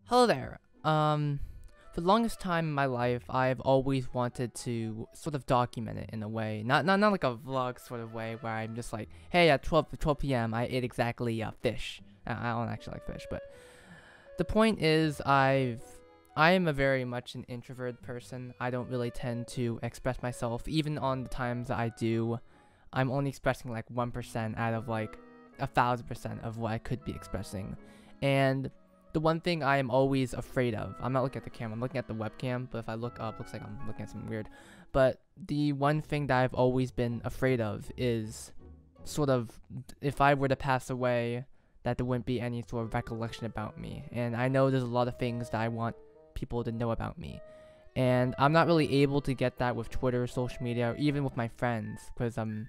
Hello there. For the longest time in my life, I've always wanted to sort of document it in a way, not like a vlog sort of way where I'm just like, hey, at 12 p.m. I ate exactly fish. I don't actually like fish, but the point is, I am a very much an introverted person. I don't really tend to express myself, even on the times that I do. I'm only expressing like 1% out of like 1,000% of what I could be expressing, and the one thing I am always afraid of, I'm not looking at the camera, I'm looking at the webcam, but if I look up, looks like I'm looking at something weird. But the one thing that I've always been afraid of is sort of, if I were to pass away, that there wouldn't be any sort of recollection about me. And I know there's a lot of things that I want people to know about me. And I'm not really able to get that with Twitter, social media, or even with my friends, because I'm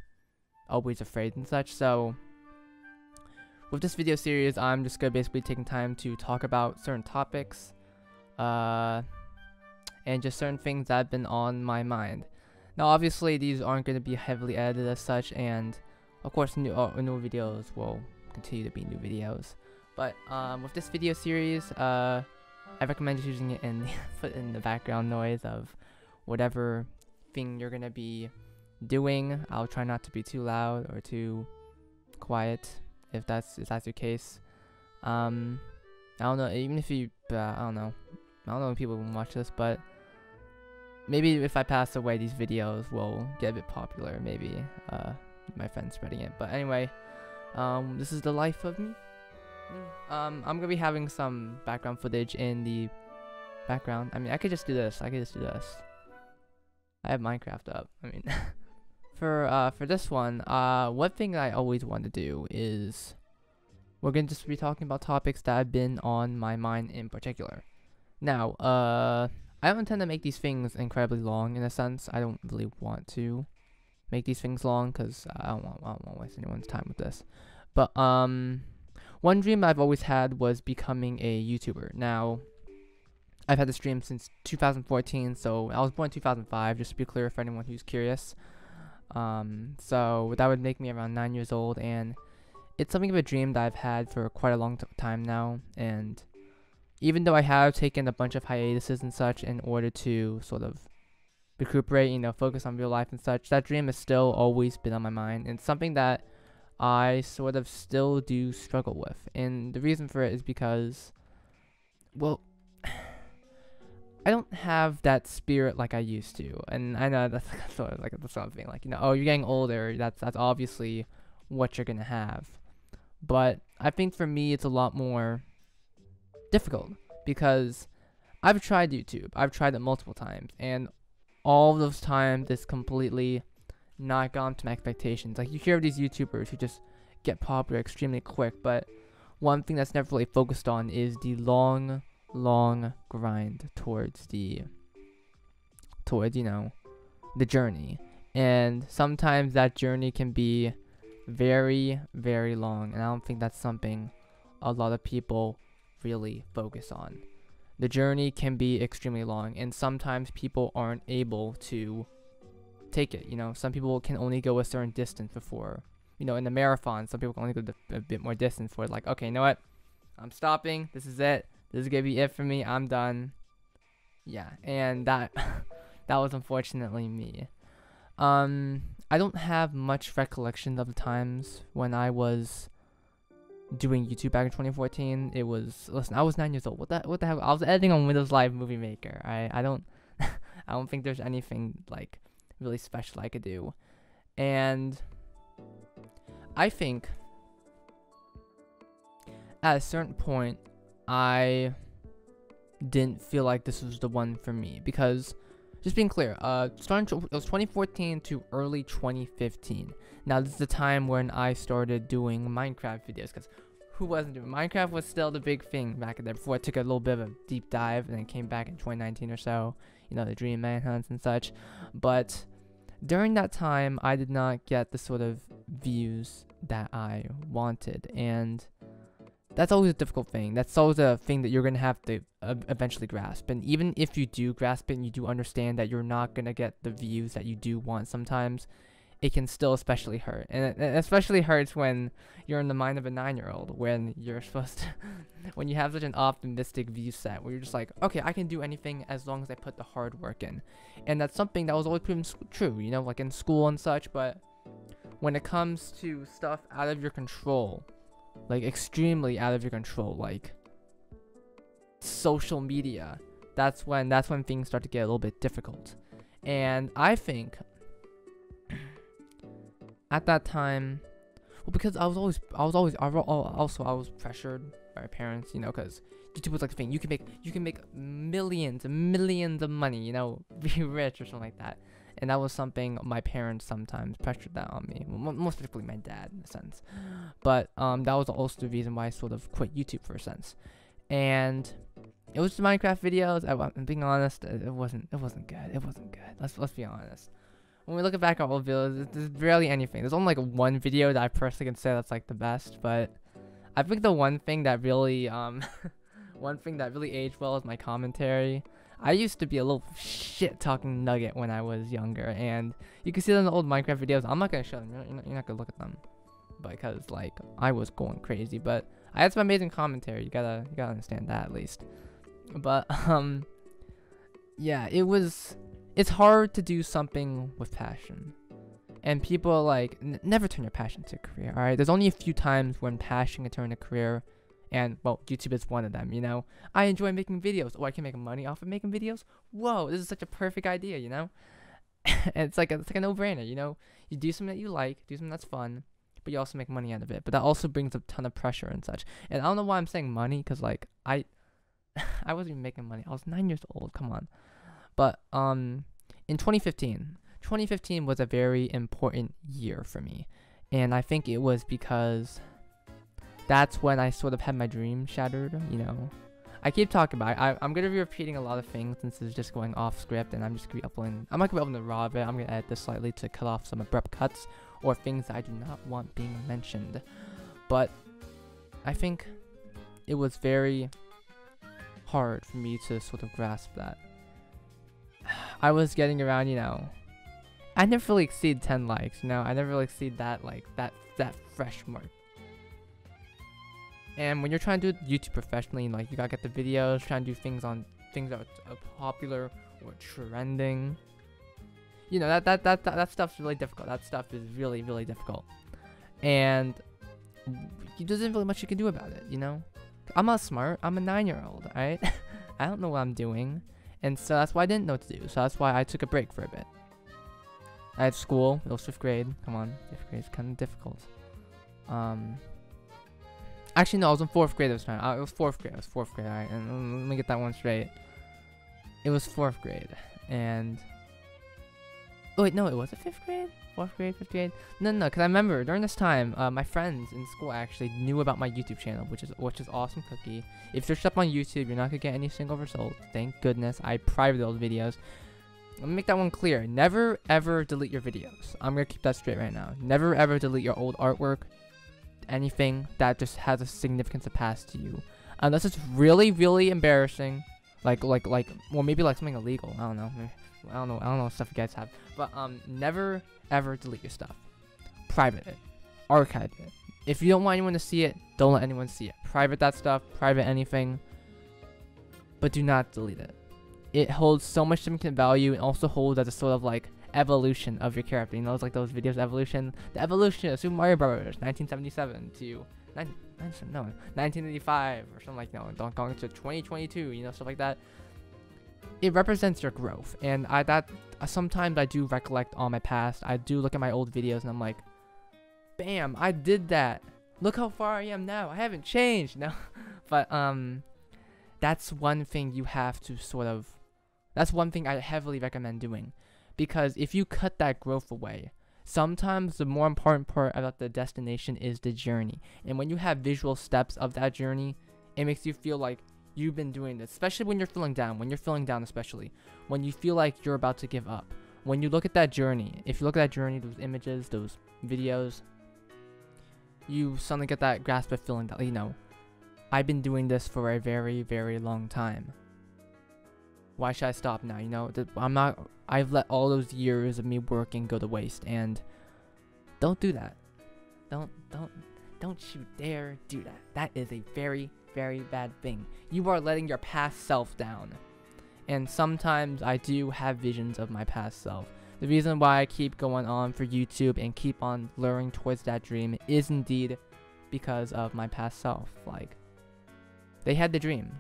always afraid and such. So with this video series, I'm just gonna basically taking time to talk about certain topics, and just certain things that have been on my mind. Now, obviously, these aren't gonna be heavily edited as such, and of course, new videos will continue to be new videos. But with this video series, I recommend just using it in put in the background noise of whatever thing you're gonna be doing. I'll try not to be too loud or too quiet, if that's your case. I don't know, even if you I don't know if people will watch this, but maybe if I pass away, these videos will get a bit popular, maybe my friends spreading it. But anyway, this is the life of me. I'm gonna be having some background footage in the background. I mean, I could just do this. I have Minecraft up. I mean, for this one, one thing I always want to do is we're gonna just be talking about topics that have been on my mind in particular. Now, I don't intend to make these things incredibly long. In a sense, I don't really want to make these things long because I don't want to waste anyone's time with this. But one dream I've always had was becoming a YouTuber. Now, I've had this dream since 2014, so I was born in 2005, just to be clear for anyone who's curious. So that would make me around 9 years old, and it's something of a dream that I've had for quite a long time now. And even though I have taken a bunch of hiatuses and such in order to sort of recuperate, focus on real life and such, that dream has still always been on my mind, and it's something that I sort of still do struggle with. And the reason for it is because, well, I don't have that spirit like I used to, and I know that's sort of like the sort of thing, like, oh, you're getting older, that's obviously what you're gonna have. But I think for me, it's a lot more difficult because I've tried YouTube, I've tried it multiple times, and all of those times it's completely not gone to my expectations. Like, you hear of these YouTubers who just get popular extremely quick, but one thing that's never really focused on is the long grind towards the journey. And sometimes that journey can be very, very long, and I don't think that's something a lot of people really focus on. The journey can be extremely long, and sometimes people aren't able to take it. Some people can only go a certain distance before, in the marathon, some people can only go a bit more distance for it, like, okay, you know what, I'm stopping, this is it. This is gonna be it for me. I'm done. Yeah, and that that was unfortunately me. I don't have much recollection of the times when I was doing YouTube back in 2014. Listen, I was 9 years old. What the hell? I was editing on Windows Live Movie Maker. I don't I don't think there's anything like really special I could do. And I think at a certain point I didn't feel like this was the one for me, because, just being clear, it was 2014 to early 2015. Now, this is the time when I started doing Minecraft videos, because who wasn't doing Minecraft? Was still the big thing back there before I took a little bit of a deep dive and then came back in 2019 or so, the Dream Manhunts and such. But during that time, I did not get the sort of views that I wanted, and that's always a difficult thing. That's always a thing that you're going to have to eventually grasp. And even if you do grasp it and you do understand that you're not going to get the views that you do want sometimes, it can still especially hurt. And it especially hurts when you're in the mind of a 9-year-old, when you're supposed to, when you have such an optimistic view set, where you're just like, okay, I can do anything as long as I put the hard work in. And that's something that was always proven true, you know, like in school and such. But when it comes to stuff out of your control, like extremely out of your control, like social media, that's when things start to get a little bit difficult. And I think at that time, well, because I was pressured by my parents, you know, because YouTube was like the thing, you can make millions and millions of money, you know, be rich or something like that. And that was something my parents sometimes pressured that on me, well, most particularly my dad in a sense. But that was also the reason why I sort of quit YouTube for a sense. And it was the Minecraft videos. I'm being honest, it wasn't good. It wasn't good. Let's be honest. When we look back at old videos, there's barely anything. There's only like one video that I personally can say that's like the best. But I think the one thing that really aged well is my commentary. I used to be a little shit talking nugget when I was younger, and you can see that in the old Minecraft videos. I'm not gonna show them. You're not gonna look at them, because like I was going crazy. But I had some amazing commentary. You gotta understand that at least. But yeah, it's hard to do something with passion, and people are like, never turn your passion to a career. All right, there's only a few times when passion can turn a career. And, well, YouTube is one of them, you know? I enjoy making videos. Oh, I can make money off of making videos? Whoa, this is such a perfect idea, you know? And it's like a no-brainer, you know? You do something that you like, do something that's fun, but you also make money out of it. But that also brings a ton of pressure and such. And I don't know why I'm saying money, because, like, I wasn't even making money. I was 9 years old, come on. But, in 2015 was a very important year for me. And I think it was because that's when I sort of had my dream shattered, you know. I keep talking about it. I'm going to be repeating a lot of things since it's just going off script, and I'm just going to be uploading. I'm not going to be uploading the raw of it. I'm going to edit this slightly to cut off some abrupt cuts or things that I do not want being mentioned. But I think it was very hard for me to sort of grasp that. I was getting around, you know, I never really exceed 10 likes, you know. I never really exceed that, like, that fresh mark. And when you're trying to do YouTube professionally, like, you gotta get the videos, trying to do things that are popular or trending. You know, that stuff's really difficult. That stuff is really, really difficult. And there's not really much you can do about it, you know? I'm not smart. I'm a 9-year-old, alright? I don't know what I'm doing. And so that's why I didn't know what to do. So that's why I took a break for a bit. I had school. It was 5th grade. Come on. 5th grade is kind of difficult. Actually, no, I was in 4th grade this time. It was 4th grade. Alright, and let me get that one straight. It was 4th grade. And oh wait, no, it was a 5th grade? 4th grade, 5th grade? No, because I remember during this time, my friends in school actually knew about my YouTube channel, which is awesome cookie. If you're up on YouTube, you're not gonna get any single result. Thank goodness. I private those videos. Let me make that one clear. Never ever delete your videos. I'm gonna keep that straight right now. Never ever delete your old artwork. Anything that just has a significance of past to you, unless it's really, really embarrassing, like, well, maybe like something illegal. I don't know what stuff you guys have, but never ever delete your stuff. Private it, archive it. If you don't want anyone to see it, don't let anyone see it. Private that stuff, private anything, but do not delete it. It holds so much significant value, and also holds as a sort of like evolution of your character. You know, it's like those videos, evolution, the evolution of Super Mario Bros. 1977 to 1985 or something like, you know, going to 2022, you know, stuff like that. It represents your growth, and sometimes I do recollect on my past. I do look at my old videos, and I'm like, bam, I did that. Look how far I am now. I haven't changed, no. But that's one thing you have to sort of. That's one thing I heavily recommend doing. Because if you cut that growth away, sometimes the more important part about the destination is the journey. And when you have visual steps of that journey, it makes you feel like you've been doing this. Especially when you're feeling down. Especially. When you feel like you're about to give up. When you look at that journey, if you look at that journey, those images, those videos, you suddenly get that grasp of feeling that, you know, I've been doing this for a very, very long time. Why should I stop now? You know, I've let all those years of me working go to waste, and Don't do that. Don't you dare do that. That is a very, very bad thing. You are letting your past self down. And sometimes I do have visions of my past self. The reason why I keep going on for YouTube and keep on luring towards that dream is indeed because of my past self. Like, they had the dream.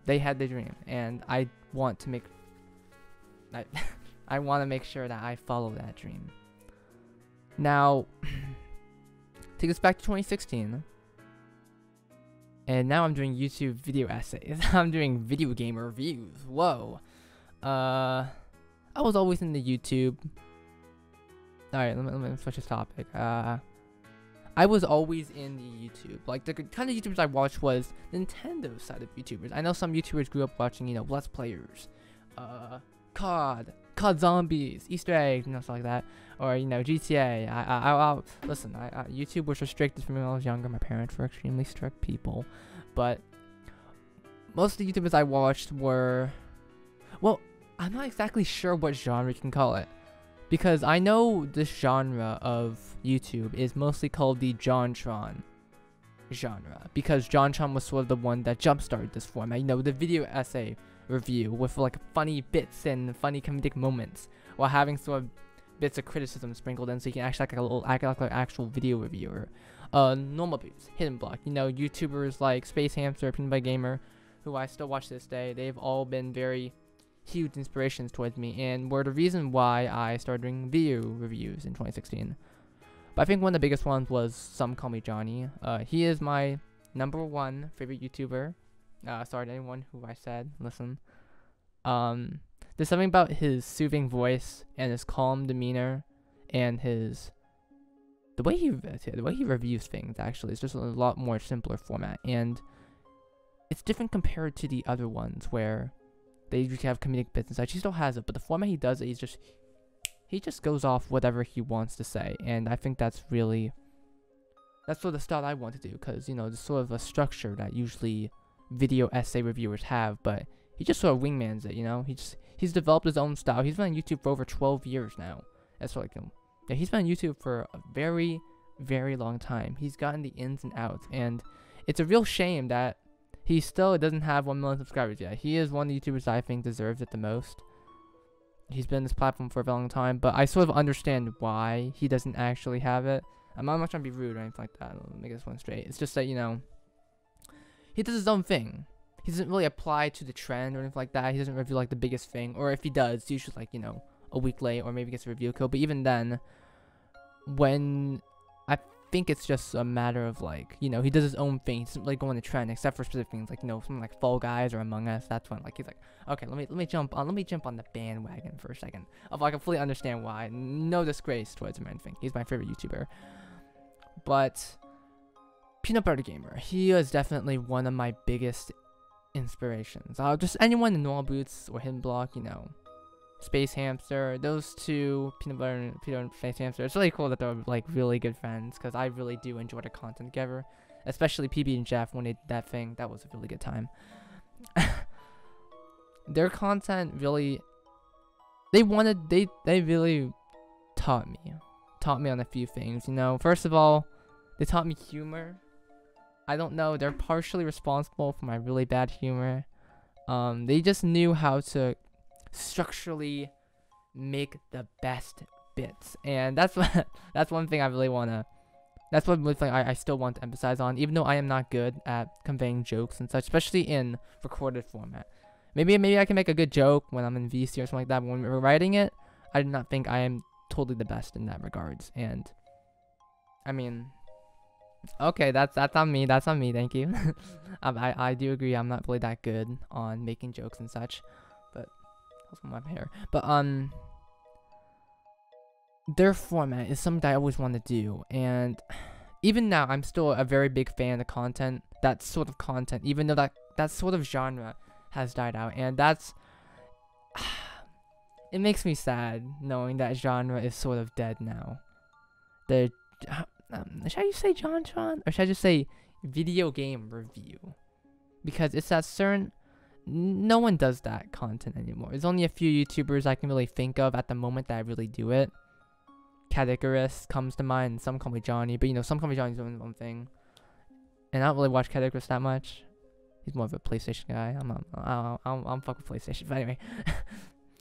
They had the dream. And I want to make... I want to make sure that I follow that dream. Now, take us back to 2016. And now I'm doing YouTube video essays. I'm doing video game reviews. Whoa. I was always in the YouTube. Alright, let me switch this topic. I was always in the YouTube. Like, the kind of YouTubers I watched was Nintendo side of YouTubers. I know some YouTubers grew up watching, you know, Let's Players. COD Zombies, Easter eggs, you know, stuff like that. Or, you know, GTA. Listen, YouTube was restricted for me when I was younger. My parents were extremely strict people. But most of the YouTubers I watched were... Well, I'm not exactly sure what genre you can call it. Because I know this genre of YouTube is mostly called the JonTron genre. Because JonTron was sort of the one that jump-started this format. You know, the video essay review with like funny bits and funny comedic moments while having sort of bits of criticism sprinkled in so you can actually act like an actual video reviewer. Normal views, Hidden Block, you know, YouTubers like Space Hamster, Peanut Butter Gamer, who I still watch to this day. They've all been very huge inspirations towards me and were the reason why I started doing video reviews in 2016. But I think one of the biggest ones was Some Call Me Johnny. He is my #1 favorite YouTuber. Sorry to anyone who I said, listen. There's something about his soothing voice and his calm demeanor and the way he reviews things. Actually, it's just a lot more simpler format, and it's different compared to the other ones where they usually have comedic bits and such. He still has it, but the format he does it, he just goes off whatever he wants to say, and I think that's sort of the style I want to do, because you know, there's sort of a structure that usually video essay reviewers have, but he just sort of wingmans it, you know. He's developed his own style. He's been on YouTube for over 12 years now. That's like him. Yeah, he's been on YouTube for a very, very long time. He's gotten the ins and outs, and it's a real shame that he still doesn't have 1 million subscribers yet. He is one of the YouTubers I think deserves it the most. He's been on this platform for a very long time, but I sort of understand why he doesn't actually have it. I'm not trying to be rude or anything like that. I'll make this one straight. It's just that, you know, he does his own thing. He doesn't really apply to the trend or anything like that. He doesn't review like the biggest thing, or if he does, it's usually like, you know, a week late, or maybe gets a review code. But even then, when I think it's just a matter of like, you know, he does his own thing. He doesn't really go on the trend except for specific things like, you know, something like Fall Guys or Among Us. That's when like he's like, okay, let me jump on the bandwagon for a second. I completely understand why. No disgrace towards him or anything. He's my favorite YouTuber. But Peanut Butter Gamer, he is definitely one of my biggest inspirations. Just anyone in Normal Boots or Hidden Block, you know, Space Hamster, those two, Peanut Butter and Space Hamster. It's really cool that they're like really good friends, because I really do enjoy their content together, especially PB and Jeff when they did that thing. That was a really good time. Their content really, they really taught me on a few things, you know. First of all, they taught me humor. I don't know, they're partially responsible for my really bad humor. They just knew how to structurally make the best bits, and that's one thing I really wanna. That's one thing I still want to emphasize on, even though I am not good at conveying jokes and such, especially in recorded format. Maybe I can make a good joke when I'm in VC or something like that, but when we're writing it, I do not think I am totally the best in that regards. And I mean, okay, that's on me. That's on me. Thank you. I do agree. I'm not really that good on making jokes and such, but that's my hair. But their format is something that I always want to do, and even now I'm still a very big fan of content. That sort of content, even though that sort of genre has died out, and that's it makes me sad knowing that genre is sort of dead now. Should I say JonTron, or should I just say video game review? Because it's that certain, no one does that content anymore. There's only a few YouTubers I can really think of at the moment that really do it. Categories comes to mind, and Some Call Me Johnny, but you know, Some Call Me Johnny's doing his own thing. And I don't really watch Categories that much. He's more of a PlayStation guy. I'm fuck with PlayStation. But anyway,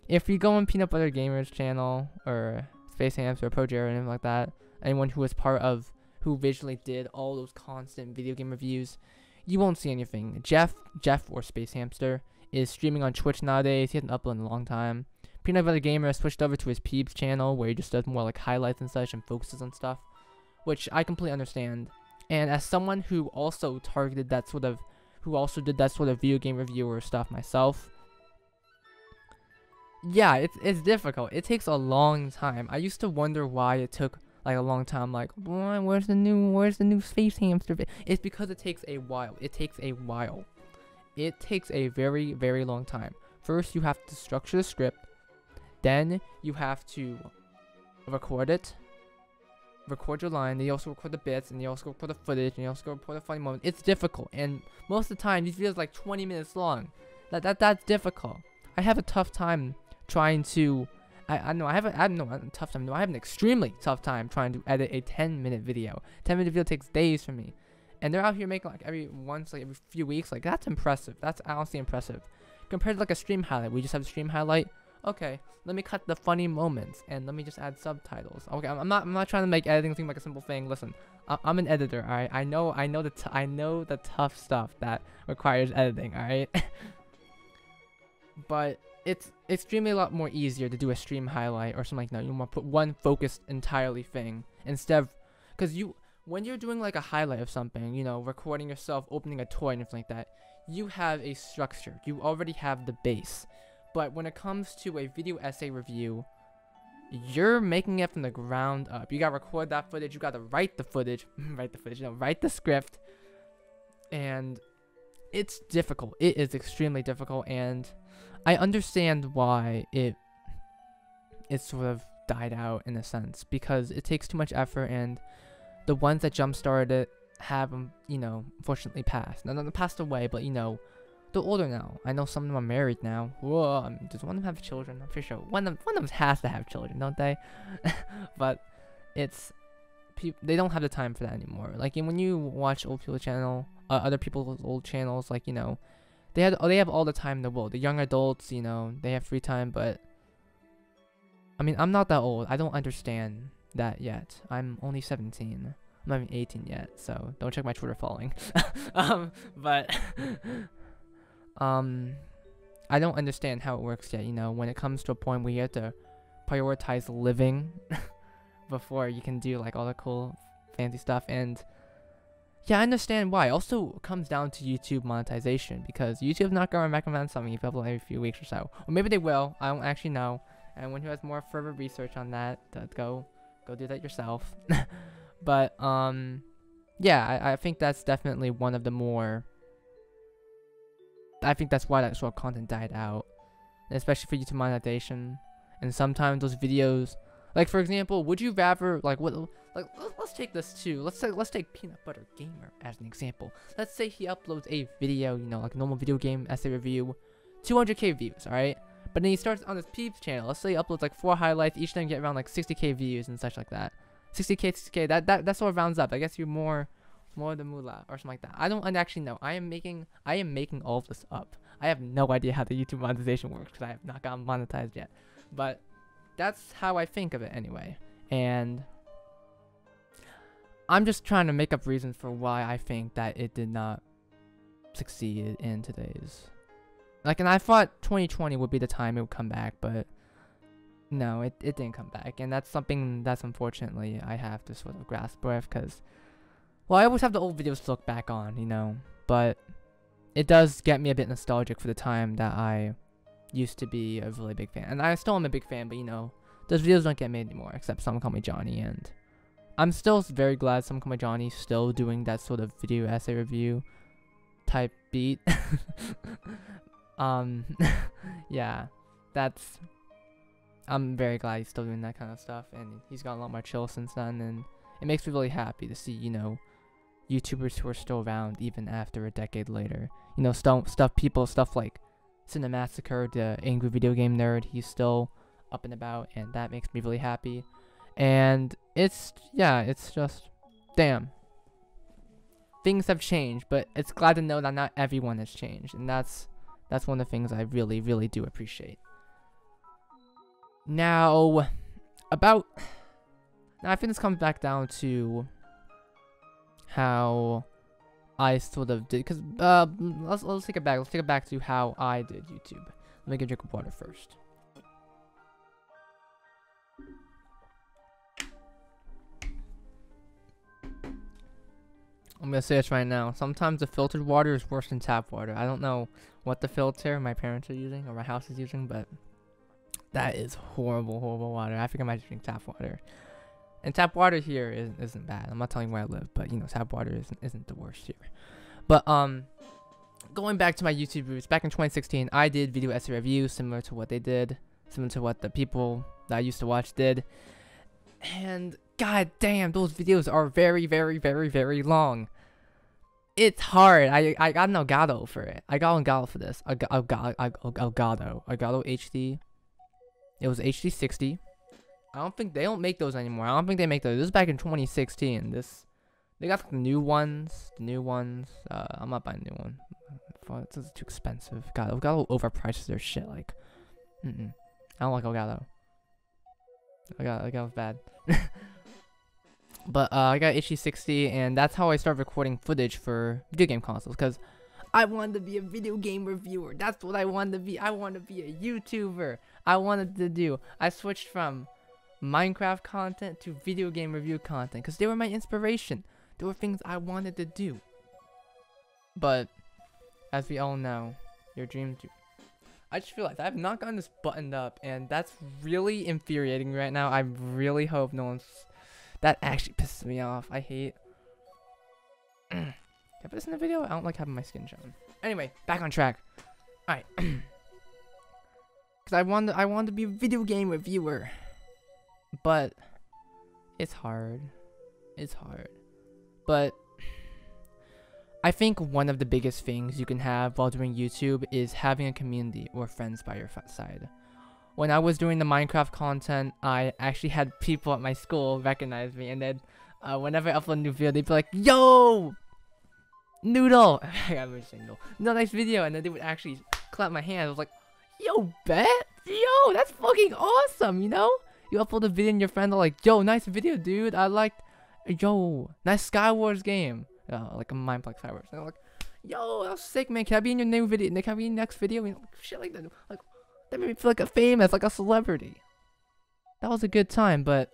if you go on Peanut Butter Gamer's channel or Space Hamster or ProJero or anything like that, anyone who was part of who visually did all those constant video game reviews, you won't see anything. Jeff or Space Hamster is streaming on Twitch nowadays. He hasn't uploaded in a long time. Peanut Butter Gamer has switched over to his Peeps channel where he just does more like highlights and such and focuses on stuff, which I completely understand. And as someone who also did that sort of video game reviewer stuff myself, yeah, it's difficult. It takes a long time. I used to wonder why it took like a long time. Like, where's the new Space Hamster? It's because it takes a while. It takes a very, very long time. First, you have to structure the script. Then you have to record it. Record your line. Then you also record the bits, and you also record the footage, and you also record the funny moment. It's difficult, and most of the time these videos are like 20 minutes long. That's difficult. I have a tough time trying to. I have an extremely tough time trying to edit a 10-minute video. 10-minute video takes days for me, and they're out here making like every few weeks. Like, that's impressive. That's honestly impressive. Compared to like a stream highlight, we just have a stream highlight. Okay, let me cut the funny moments and let me just add subtitles. Okay, I'm not trying to make editing seem like a simple thing. Listen, I'm an editor. All right, I know the tough stuff that requires editing. All right, but it's extremely a lot more easier to do a stream highlight or something like that. You want to put one focused entirely thing instead of, because when you're doing like a highlight of something, you know, recording yourself opening a toy and everything like that, you have a structure. You already have the base. But when it comes to a video essay review, you're making it from the ground up. You gotta record that footage. You gotta write the footage. Write the script. And it's difficult. It is extremely difficult. And I understand why it sort of died out in a sense, because it takes too much effort, and the ones that jump-started it have, you know, unfortunately passed. None of them passed away, but you know, they're older now. I know some of them are married now. Whoa, does one of them have children? I'm pretty sure one of them has to have children, don't they? But they don't have the time for that anymore. Like, when you watch old people's channel, other people's old channels, like, you know, they have all the time in the world. The young adults, you know, they have free time, but I mean, I'm not that old. I don't understand that yet. I'm only 17. I'm not even 18 yet, so don't check my Twitter following. But I don't understand how it works yet, you know, when it comes to a point where you have to prioritize living before you can do like all the cool fancy stuff. And yeah, I understand why. Also, it comes down to YouTube monetization, because YouTube's not going to recommend something if you upload every few weeks or so. Or maybe they will. I don't actually know. Anyone who has more further research on that, go do that yourself. But yeah, I think that's definitely one of the more. I think that's why that sort of content died out, and especially for YouTube monetization. And sometimes those videos, like for example, would you rather let's take this too. Let's take Peanut Butter Gamer as an example. Let's say he uploads a video, you know, like a normal video game essay review, 200k views, all right. But then he starts on his Peeps channel. Let's say he uploads like 4 highlights, each of them get around like 60k views and such like that. 60k, that sort of rounds up. I guess you're more the moolah or something like that. I don't actually know. I am making all of this up. I have no idea how the YouTube monetization works because I have not gotten monetized yet. But that's how I think of it anyway. And I'm just trying to make up reasons for why I think that it did not succeed in today's. Like, and I thought 2020 would be the time it would come back, but no, it didn't come back. And that's something that's unfortunately I have to sort of grasp with, because, well, I always have the old videos to look back on, you know, but it does get me a bit nostalgic for the time that I used to be a really big fan. And I still am a big fan, but, you know, those videos don't get made anymore, except Some Call Me Johnny, and I'm still very glad Some Call Me Johnny's still doing that sort of video essay review type beat. Yeah, I'm very glad he's still doing that kind of stuff, and he's gotten a lot more chill since then, and it makes me really happy to see, you know, YouTubers who are still around even after a decade later. You know, stuff like Cinemassacre, the angry video game nerd, he's still up and about, and that makes me really happy. And it's just, damn. Things have changed, but it's glad to know that not everyone has changed. And that's one of the things I really, really do appreciate. Now, I think this comes back down to how I sort of did, because let's take it back. Let's take it back to how I did YouTube. Let me get a drink of water first. I'm gonna say this right now. Sometimes the filtered water is worse than tap water. I don't know what the filter my parents are using or my house is using, but that is horrible, horrible water. I think I might drink tap water. And tap water here isn't bad. I'm not telling you where I live, but you know, tap water isn't the worst here. But going back to my YouTube roots, back in 2016, I did video essay reviews similar to what they did, similar to what the people that I used to watch did. And god damn, those videos are very, very, very, very long. It's hard. I got an Elgato for it. I got an Elgato for this. Elgato HD. It was HD 60. I don't think they don't make those anymore. I don't think they make those. This is back in 2016. They got the new ones. I'm not buying a new one. It's too expensive. God, Elgato overprices their shit. Like, I don't like Elgato. Elgato's bad. But I got HD 60, and that's how I started recording footage for video game consoles. Because I wanted to be a video game reviewer. That's what I wanted to be. I wanted to be a YouTuber. I switched from Minecraft content to video game review content because they were my inspiration. They were things I wanted to do. But as we all know, your dreams do. I just realized I have not gotten this buttoned up, and that's really infuriating right now. I really hope no one's... That actually pisses me off. I hate... Can I put this in the video? I don't like having my skin shown. Anyway, back on track. Alright. Because I wanted to be a video game reviewer. But it's hard. But I think one of the biggest things you can have while doing YouTube is having a community or friends by your side. When I was doing the Minecraft content, I actually had people at my school recognize me, and then whenever I upload a new video, they'd be like, "Yo, Noodle!" I gotta say Noodle. No, nice video, and then they would actually clap my hands. I was like, "Yo, Bet! Yo, that's fucking awesome!" You know? You upload a video, and your friends are like, "Yo, nice video, dude. I liked, yo, nice Skywars game." Like a Mineplex Skywars. And I'm like, "Yo, that was sick, man. Can I be in your new video? Can I be in your next video?" And shit like that. Like. That made me feel like a famous, like a celebrity. That was a good time, but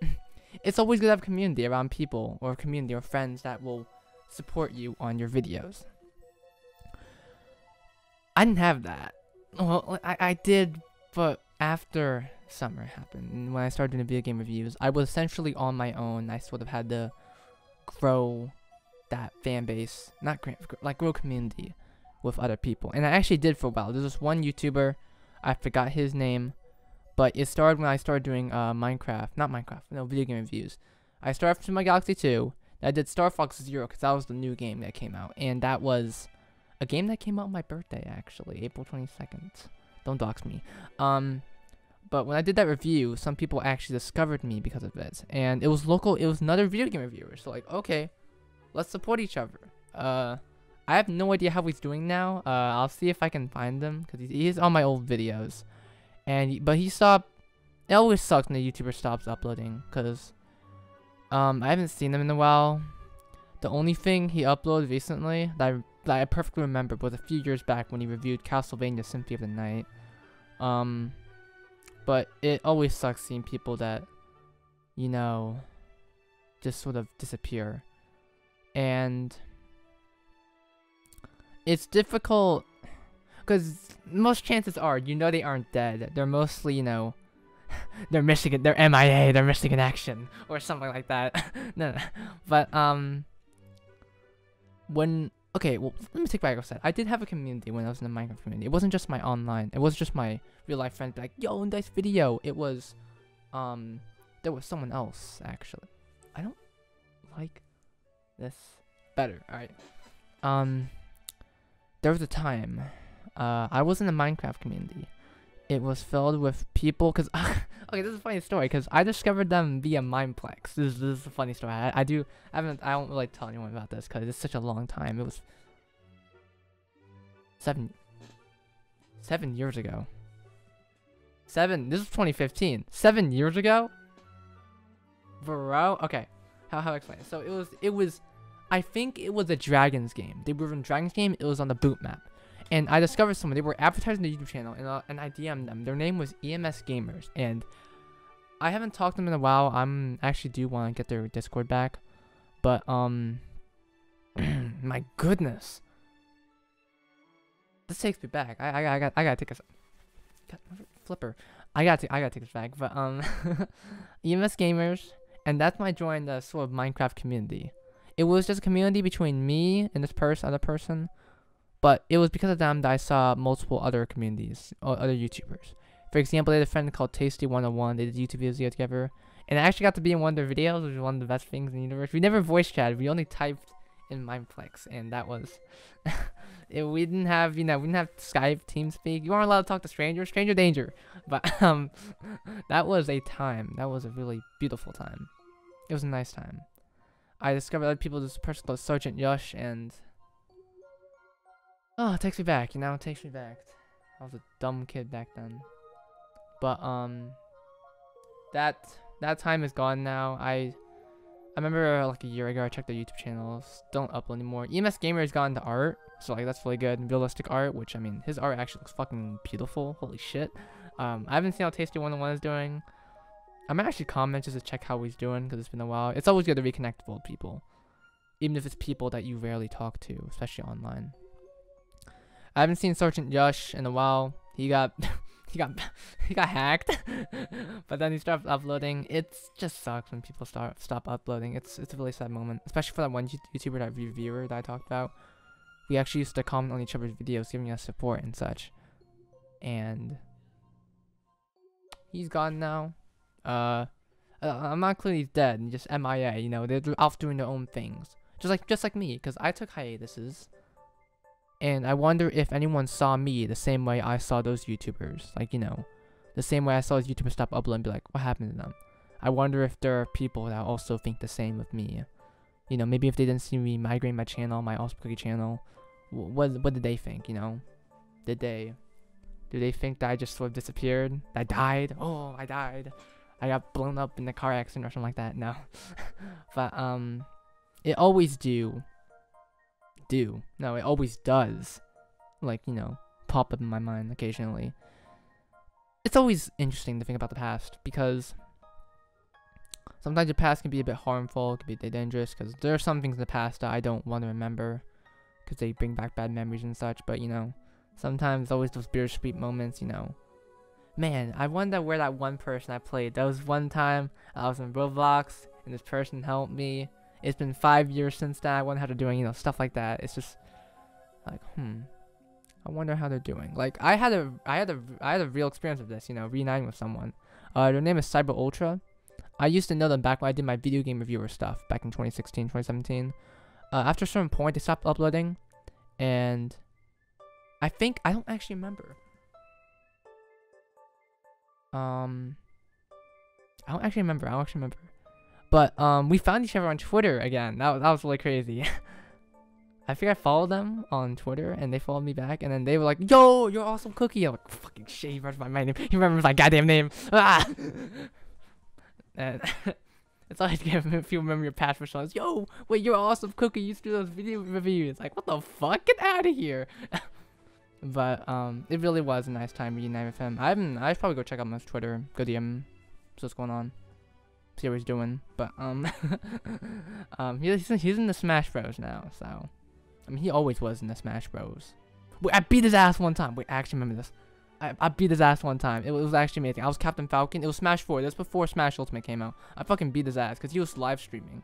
it's always good to have a community around people, or a community or friends that will support you on your videos. I didn't have that. Well, I did, but after summer happened, and when I started doing video game reviews, I was essentially on my own. I sort of had to grow that fan base, grow community with other people, and I actually did for a while. There's this one YouTuber. I forgot his name, but it started when I started doing video game reviews. I started from my Galaxy 2. I did Star Fox Zero because that was the new game that came out, and that was a game that came out on my birthday, actually, April 22nd. Don't dox me. But when I did that review, some people actually discovered me because of it, and it was local. It was another video game reviewer, so like, okay, let's support each other. I have no idea how he's doing now. I'll see if I can find him, because he's on my old videos. But he stopped. It always sucks when a YouTuber stops uploading, because I haven't seen him in a while. The only thing he uploaded recently that I perfectly remember was a few years back when he reviewed Castlevania Symphony of the Night. But it always sucks seeing people that, you know, just sort of disappear. And it's difficult because most chances are, you know, they aren't dead. They're mostly, you know, they're missing, they're MIA, they're missing in action or something like that. No. But okay, well, let me take back what I said. I did have a community when I was in the Minecraft community. It wasn't just my online. It wasn't just my real life friends like, "Yo, nice video." It was there was someone else actually. I don't like this better. All right. There was a time I was in the Minecraft community, It was filled with people, cause okay, this is a funny story, cause I discovered them via Mindplex. This is a funny story. I don't really tell anyone about this, cause it's such a long time. It was 7 years ago. This is 2015. 7 years ago, bro. Okay, how I explain it? So it was, I think it was a Dragons game. They were in Dragons game. It was on the boot map. And I discovered someone. They were advertising the YouTube channel, and I DM'd them. Their name was EMS Gamers, and I haven't talked to them in a while. I'm actually do want to get their Discord back, but my goodness, this takes me back. I gotta take a flipper. I gotta take this back. But EMS Gamers, and that's when I joined the sort of Minecraft community. It was just a community between me and this other person. But it was because of them that I saw multiple other communities, or other YouTubers. For example, they had a friend called Tasty101. They did YouTube videos together. And I actually got to be in one of their videos, which was one of the best things in the universe. We never voice chatted. We only typed in Mindplex. And that was... we didn't have, we didn't have Skype, TeamSpeak. You weren't allowed to talk to strangers. Stranger danger. But that was a time. That was a really beautiful time. It was a nice time. I discovered other people. This person called Sergeant Yush, and... oh, it takes me back, it takes me back. I was a dumb kid back then. But, that time is gone now. I remember, like, a year ago, I checked their YouTube channels. Don't upload anymore. EMS Gamer has gone into art, so, like, that's really good. Realistic art, which, I mean, his art actually looks fucking beautiful. Holy shit. I haven't seen how Tasty101 is doing. I might actually comment just to check how he's doing, because it's been a while. It's always good to reconnect with old people. Even if it's people that you rarely talk to, especially online. I haven't seen Sergeant Yush in a while. He got he got hacked, but then he started uploading. It just sucks when people stop uploading. It's a really sad moment, especially for that one YouTuber, that reviewer that I talked about. We actually used to comment on each other's videos, giving us support and such. And he's gone now. I'm not clear he's dead and just MIA. They're off doing their own things, just like me, because I took hiatuses. And I wonder if anyone saw me the same way I saw those YouTubers. Like, the same way I saw those YouTubers stop uploading and be like, what happened to them? I wonder if there are people that also think the same with me. Maybe if they didn't see me migrate my channel, my Awesome Cookie channel, what did they think, Do they think that I just sort of disappeared? I died? Oh, I died. I got blown up in a car accident or something like that? No. But, it always no, it always does, like, pop up in my mind occasionally. It's always interesting to think about the past, because sometimes your past can be a bit harmful, it can be a bit dangerous, because there are some things in the past that I don't want to remember, because they bring back bad memories and such. But sometimes always those bittersweet moments. Man, I wonder where that one person I played. That was one time I was in Roblox and this person helped me. It's been 5 years since that. I wonder how they're doing, stuff like that. It's just like, I wonder how they're doing. Like, I had a real experience of this, reuniting with someone. Their name is Cyber Ultra. I used to know them back when I did my video game reviewer stuff back in 2016, 2017. After a certain point, they stopped uploading, and I don't actually remember. I don't actually remember. But we found each other on Twitter again. That was really crazy. I think I followed them on Twitter, and they followed me back, and then they were like, "Yo, you're awesome cookie." I'm like, "Fucking shit, he remembers my name. He remembers my goddamn name." Ah! And it's always good if you remember your past personas. Yo, wait, you're awesome cookie. You used to do those video reviews. Like, what the fuck? Get out of here. But it really was a nice time reuniting with him. I'd probably go check out his Twitter, go DM him, see what's going on, see what he's doing. But he's in the Smash Bros now, so I mean, he always was in the Smash Bros. Wait, I beat his ass one time. Wait, I actually remember this. I beat his ass one time. It was actually amazing. I was Captain Falcon. It was Smash 4. That's before Smash Ultimate came out. I fucking beat his ass because he was live streaming.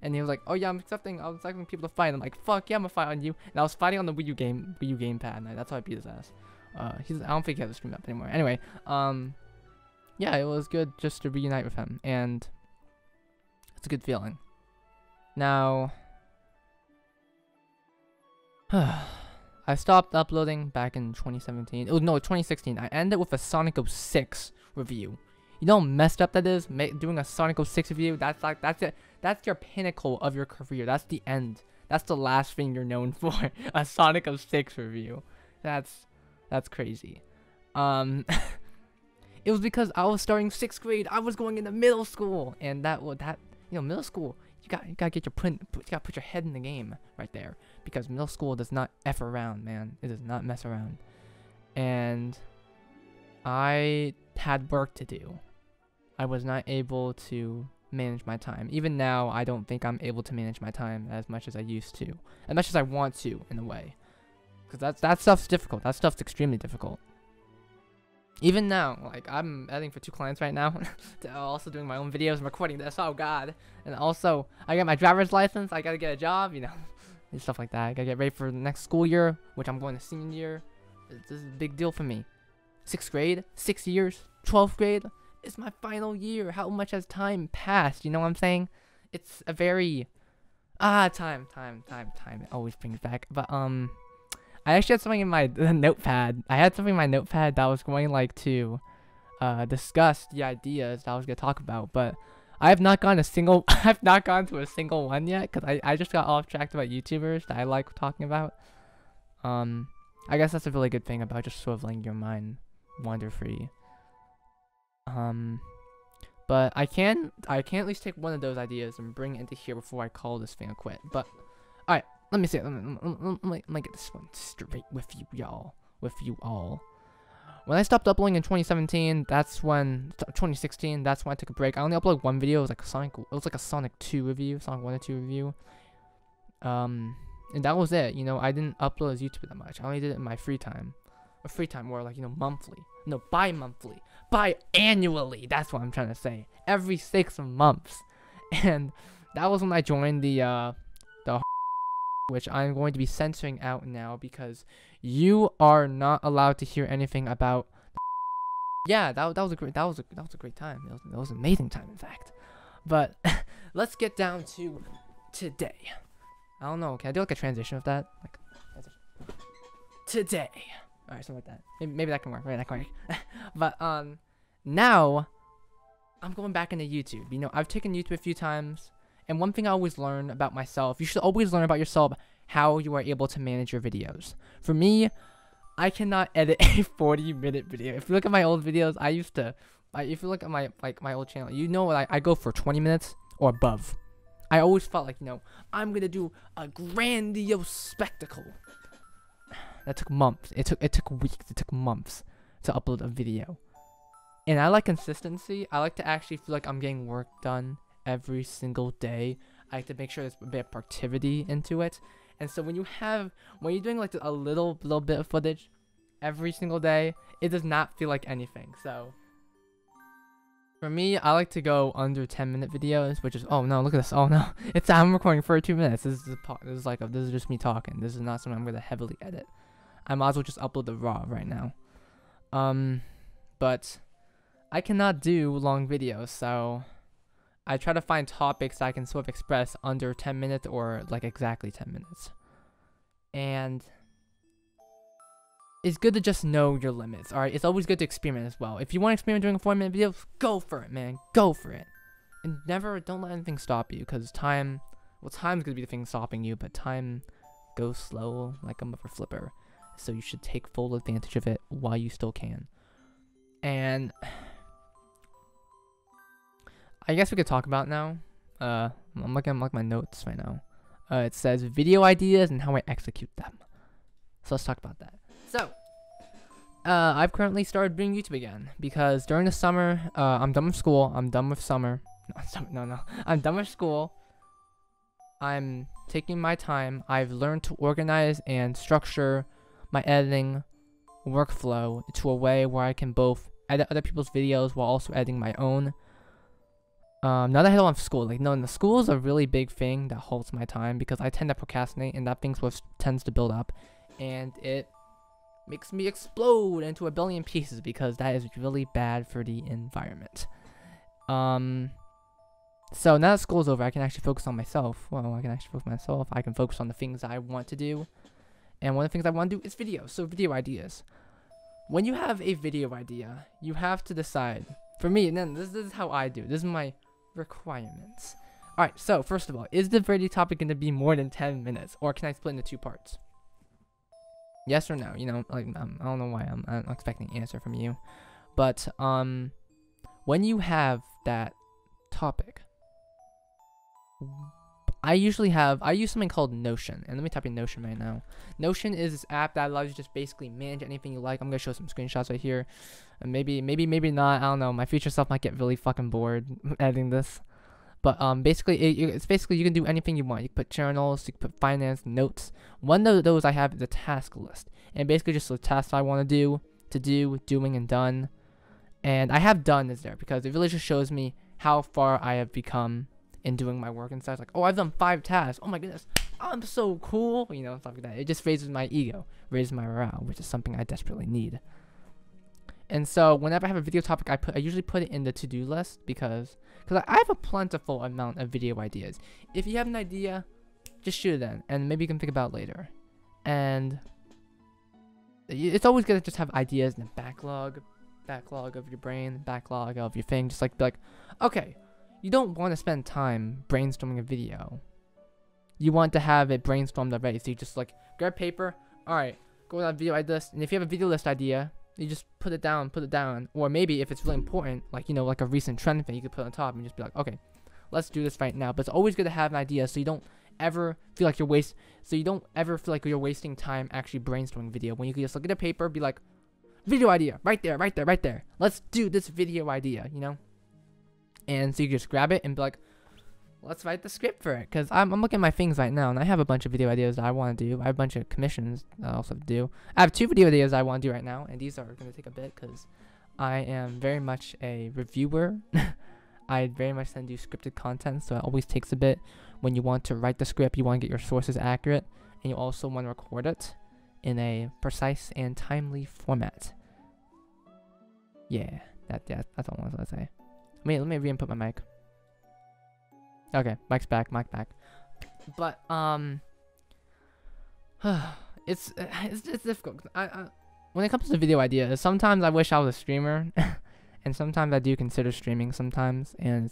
And he was like, "Oh yeah, I was accepting people to fight." I'm like, "Fuck yeah, I'm gonna fight on you." And I was fighting on the Wii U gamepad, and that's how I beat his ass. I don't think he has a stream up anymore. Anyway, yeah, it was good just to reunite with him, and it's a good feeling. Now, I I stopped uploading back in 2017. Oh no, 2016. I ended with a Sonic 06 review. You know how messed up that is? Doing a Sonic 06 review. That's like that's it. That's your pinnacle of your career. That's the end. That's the last thing you're known for. A Sonic 06 review. That's crazy. It was because I was starting 6th grade. I was going into middle school, and middle school. You gotta get you gotta put your head in the game right there, because middle school does not F around, man. It does not mess around. And I had work to do. I was not able to manage my time. Even now, I don't think I'm able to manage my time as much as I used to, as much as I want to, in a way. Because that stuff's difficult. That stuff's extremely difficult. Even now, like, I'm editing for 2 clients right now. Also doing my own videos and recording this. Oh god. And also, I got my driver's license. I gotta get a job, you know, and stuff like that. I gotta get ready for the next school year, which I'm going to senior year. This is a big deal for me. 6th grade, 6 years, 12th grade. It's my final year. How much has time passed? You know what I'm saying? It's a very time. It always brings back. But I actually had something in my notepad. I had something in my notepad that I was going like to discuss the ideas that I was gonna talk about, but I have not gone to a single one yet, because I just got off track about YouTubers that I like talking about. I guess that's a really good thing about just sort of letting your mind wander free. But I can at least take one of those ideas and bring it into here before I call this thing a quit. But alright, let me see. Let me get this one straight with you all. When I stopped uploading in 2017, 2016, that's when I took a break. I only uploaded one video. It was like a Sonic 2 review, Sonic 1 and 2 review. And that was it. You know, I didn't upload as YouTube that much. I only did it in my free time. Or like, you know, monthly. No, bi-monthly. Bi-annually. That's what I'm trying to say. Every 6 months. And that was when I joined the which I'm going to be censoring out now, because you are not allowed to hear anything about. Yeah, that was a great time. That was an amazing time, in fact. But let's get down to today. I don't know. Can I do like a transition of that? Like today. All right, something like that. Maybe that can work. But now I'm going back into YouTube. You know, I've taken YouTube a few times. And one thing I always learn about myself, you should always learn about yourself how you are able to manage your videos. For me, I cannot edit a 40-minute video. If you look at my old videos, if you look at my old channel, you know I go for 20 minutes or above. I always felt like, you know, I'm gonna do a grandiose spectacle. That took months. It took weeks. It took months to upload a video. And I like consistency. I like to actually feel like I'm getting work done every single day. I like to make sure there's a bit of productivity into it. And so when you're doing like a little bit of footage every single day, it does not feel like anything. So for me, I like to go under 10-minute videos, which is, oh no, look at this. Oh no, I'm recording for 2 minutes. This is just me talking. This is not something I'm gonna heavily edit. I might as well just upload the raw right now. But I cannot do long videos, so I try to find topics that I can sort of express under 10 minutes or like exactly 10 minutes. And it's good to just know your limits, alright? It's always good to experiment as well. If you want to experiment during a 4-minute video, go for it, man. Go for it. And don't let anything stop you, because time's going to be the thing stopping you, but time goes slow like a mother flipper. So you should take full advantage of it while you still can. And I guess we could talk about now. I'm looking at my notes right now. It says video ideas and how I execute them. So let's talk about that. So, I've currently started doing YouTube again because during the summer, I'm done with school. I'm done with summer. No. I'm done with school. I'm taking my time. I've learned to organize and structure my editing workflow to a way where I can both edit other people's videos while also editing my own. Now that I don't have school, the school is a really big thing that holds my time because I tend to procrastinate, and that thing tends to build up, and it makes me explode into a billion pieces because that is really bad for the environment. So now that school's over, I can actually focus on myself. Well, I can actually focus on myself. I can focus on the things that I want to do, And one of the things I want to do is video. So video ideas. When you have a video idea, you have to decide. For me, and then this is how I do. This is my requirements. Alright, so first of all, is the video topic going to be more than 10 minutes? Or can I split into 2 parts? Yes or no? You know, like, I don't know why I'm expecting an answer from you. But, when you have that topic, I use something called Notion. And let me type in Notion right now. Notion is this app that allows you to just basically manage anything you like. I'm going to show some screenshots right here. And maybe not. I don't know. My future self might get really fucking bored editing this. But basically, it's basically you can do anything you want. You can put journals, you can put finance, notes. One of those I have is a task list. And basically just the tasks I want to do, doing, and done. And I have done is there because it really just shows me how far I have become in doing my work and stuff. Like, oh, I've done 5 tasks. Oh my goodness, I'm so cool. You know, stuff like that. It just raises my ego, raises my morale, which is something I desperately need. And so whenever I have a video topic, I usually put it in the to-do list because I have a plentiful amount of video ideas. If you have an idea, just shoot it in, and maybe you can think about it later. And it's always good to just have ideas in the backlog of your brain, backlog of your thing. Just be like, okay, you don't want to spend time brainstorming a video. You want to have it brainstormed already. So you just grab paper. All right, go down video list, and if you have a video list idea, you just put it down. Or maybe if it's really important, like a recent trend thing, you could put on top and just be like, okay, let's do this right now. But it's always good to have an idea so you don't ever feel like you're wasting time actually brainstorming video. When you can just look at a paper, be like, video idea, right there. Let's do this video idea, you know? And so you just grab it and be like, let's write the script for it. Because I'm looking at my things right now, and I have a bunch of video ideas that I want to do. I have a bunch of commissions that I also have to do. I have 2 video ideas I want to do right now, and these are going to take a bit because I am very much a reviewer. I very much tend to do scripted content, so it always takes a bit. When you want to write the script, you want to get your sources accurate, and you also want to record it in a precise and timely format. Yeah, that's all I want to say. Let me re-input my mic. Okay, mic back. But it's difficult. When it comes to video ideas, sometimes I wish I was a streamer, and sometimes I do consider streaming sometimes, and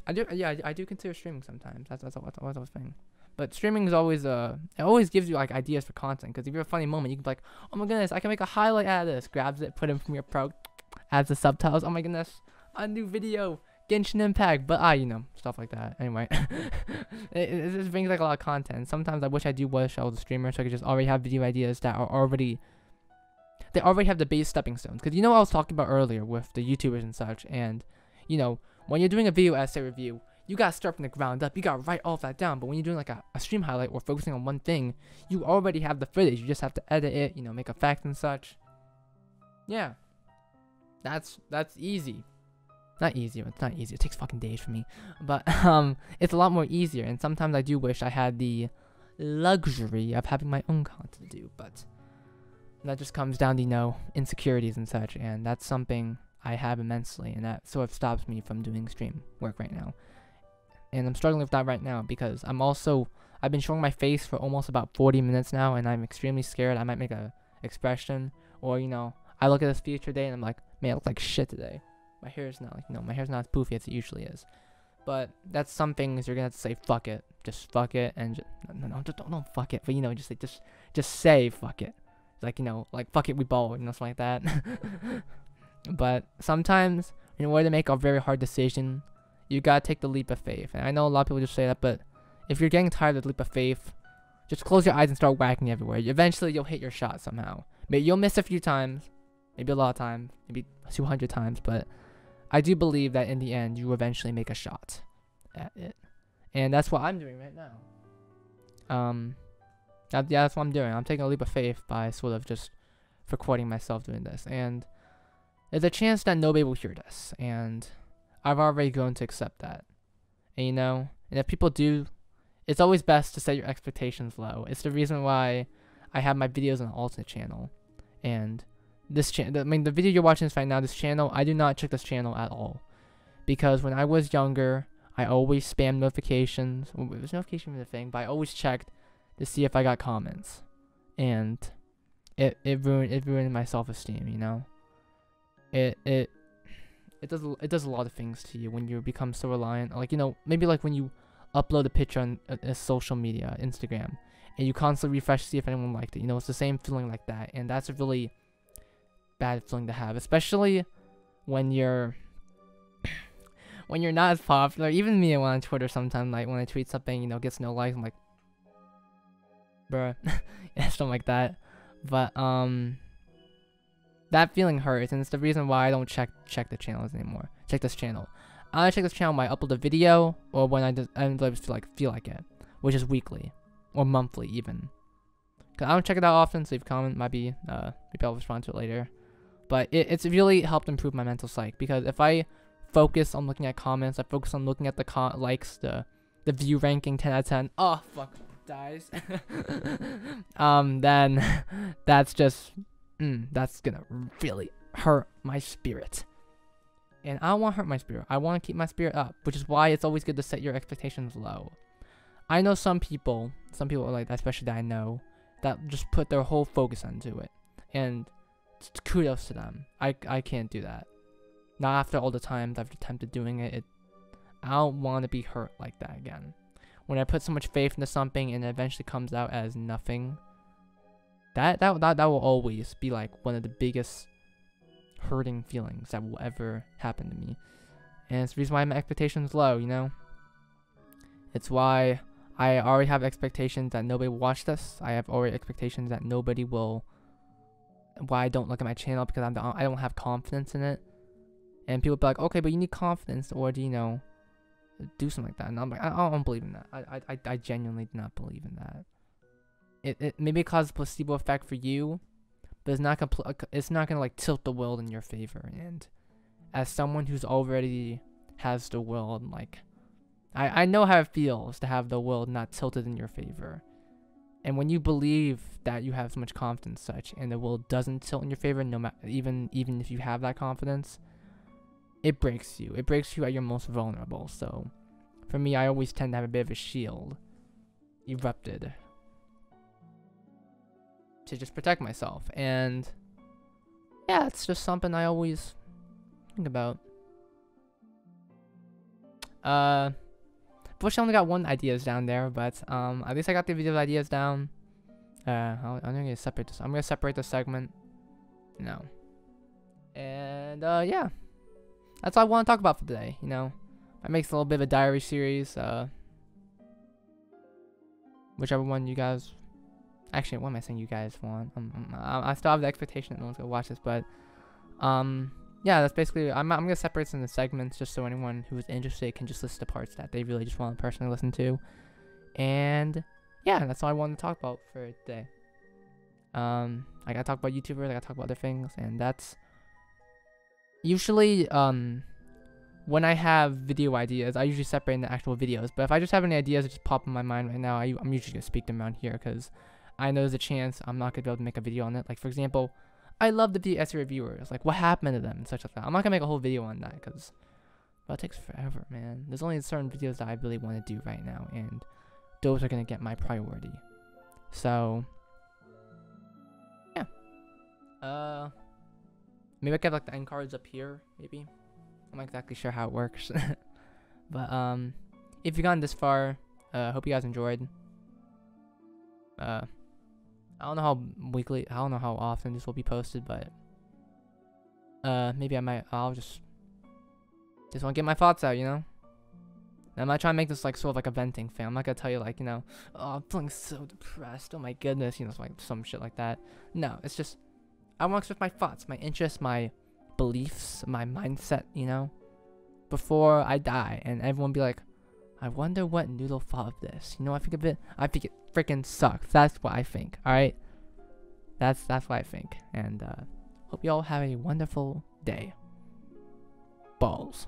I do consider streaming sometimes. That's always a thing. But streaming is always it always gives you ideas for content, because if you have a funny moment, you can be like, oh my goodness, I can make a highlight out of this. Grabs it, put it from your pro, adds the subtitles. Oh my goodness, a new video, Genshin Impact. But stuff like that. Anyway, it just brings a lot of content. Sometimes I wish I was a streamer, so I could just already have video ideas that are already. They already have the base stepping stones. Because I was talking about earlier with the YouTubers and such, and when you're doing a video essay review, you gotta start from the ground up. You gotta write all of that down. But when you're doing a stream highlight or focusing on one thing, you already have the footage. You just have to edit it, make effects and such. Yeah, that's easy. Not easy. It's not easy. It takes fucking days for me. But it's a lot more easier. And sometimes I do wish I had the luxury of having my own content to do. But that just comes down to insecurities and such. And that's something I have immensely, and that sort of stops me from doing stream work right now. And I'm struggling with that right now because I've been showing my face for almost about 40 minutes now, and I'm extremely scared I might make a expression, or I look at this feature today and I'm like, man, I look like shit today. My hair's not my hair's not as poofy as it usually is. But that's some things you're gonna have to say fuck it, just fuck it, and don't fuck it, but just say fuck it, like fuck it, we ball, something like that. But sometimes, in order to make a very hard decision, you gotta take the leap of faith. And I know a lot of people just say that, but if you're getting tired of the leap of faith, just close your eyes and start whacking everywhere. Eventually, you'll hit your shot somehow. Maybe you'll miss a few times, maybe a lot of times, maybe 200 times, but I do believe that in the end, you eventually make a shot at it. And that's what I'm doing right now. That's what I'm doing. I'm taking a leap of faith by sort of just recording myself doing this. And there's a chance that nobody will hear this, and I've already grown to accept that. And and if people do, it's always best to set your expectations low. It's the reason why I have my videos on the alternate channel. And this channel, the video you're watching this right now, this channel, I do not check this channel at all. Because when I was younger, I always spammed notifications. Well, it was notification was a thing, but I always checked to see if I got comments. and it ruined my self-esteem, you know. It does a lot of things to you when you become so reliant, like, you know, maybe like when you upload a picture on a social media, Instagram, and you constantly refresh to see if anyone liked it. You know, it's the same feeling like that, and that's a really bad feeling to have, especially when you're not as popular. Even me on Twitter sometimes, like when I tweet something, you know, gets no likes, I'm like, bruh, yeah, something like that. But that feeling hurts, and it's the reason why I don't check the channels anymore. Check this channel. I check this channel when I upload a video, or when I just feel like it, which is weekly or monthly even. Cause I don't check it out often, so if you comment, maybe I'll respond to it later. But it's really helped improve my mental psyche, because if I focus on looking at comments, I focus on looking at the likes, the view ranking 10 out of 10. Oh fuck, dies. Then that's just that's gonna really hurt my spirit. And I don't want to hurt my spirit. I want to keep my spirit up, which is why it's always good to set your expectations low. I know some people like that, especially that I know, that just put their whole focus into it. And kudos to them. I can't do that. Not after all the times I've attempted doing it. I don't want to be hurt like that again. When I put so much faith into something and it eventually comes out as nothing, that will always be like one of the biggest hurting feelings that will ever happen to me. And it's the reason why my expectations low, you know. It's why I already have expectations that nobody will watch this. I have already expectations that nobody will. Why I don't look at my channel, because I don't have confidence in it. And people be like, okay, but you need confidence, or do you know, do something like that? And I'm like, I don't believe in that. I genuinely do not believe in that. It maybe causes a placebo effect for you, but it's not gonna like tilt the world in your favor. And as someone who's already has the world, like, I know how it feels to have the world not tilted in your favor. And when you believe that you have so much confidence, such, and the world doesn't tilt in your favor, no matter even if you have that confidence, it breaks you. It breaks you at your most vulnerable. So, for me, I always tend to have a bit of a shield erupted to just protect myself. And yeah, it's just something I always think about. Unfortunately, I only got one ideas down there, but at least I got the video ideas down. I'm gonna separate this. I'm gonna separate the segment. No. And yeah, that's all I want to talk about for today. You know, I make a little bit of a diary series. Whichever one you guys. Actually, what am I saying? You guys want? I still have the expectation that no one's gonna watch this, but yeah, that's basically. I'm gonna separate this into segments just so anyone who is interested can just listen to parts that they really just want to personally listen to. And yeah, that's all I wanted to talk about for today. I gotta talk about YouTubers. I gotta talk about other things, and that's usually when I have video ideas, I usually separate into actual videos. But if I just have any ideas that just pop in my mind right now, I'm usually gonna speak them around here, because I know there's a chance I'm not gonna be able to make a video on it. Like, for example, I love the essay reviewers. Like, what happened to them and such like that. I'm not gonna make a whole video on that, because it takes forever, man. There's only certain videos that I really want to do right now, and those are gonna get my priority. So yeah. Maybe I could have like the end cards up here, maybe. I'm not exactly sure how it works. But if you've gotten this far, hope you guys enjoyed. I don't know how often this will be posted, but maybe I'll just want to get my thoughts out, you know. I'm not trying to make this like sort of like a venting thing. I'm not gonna tell you like, you know, oh, I'm feeling so depressed, oh my goodness, you know, like some shit like that. No, it's just I want to express my thoughts, my interests, my beliefs, my mindset, you know, before I die, and everyone be like, I wonder what Noodle thought of this. You know, I think it freaking sucks. That's what I think. All right, that's what I think. And hope you all have a wonderful day. Balls.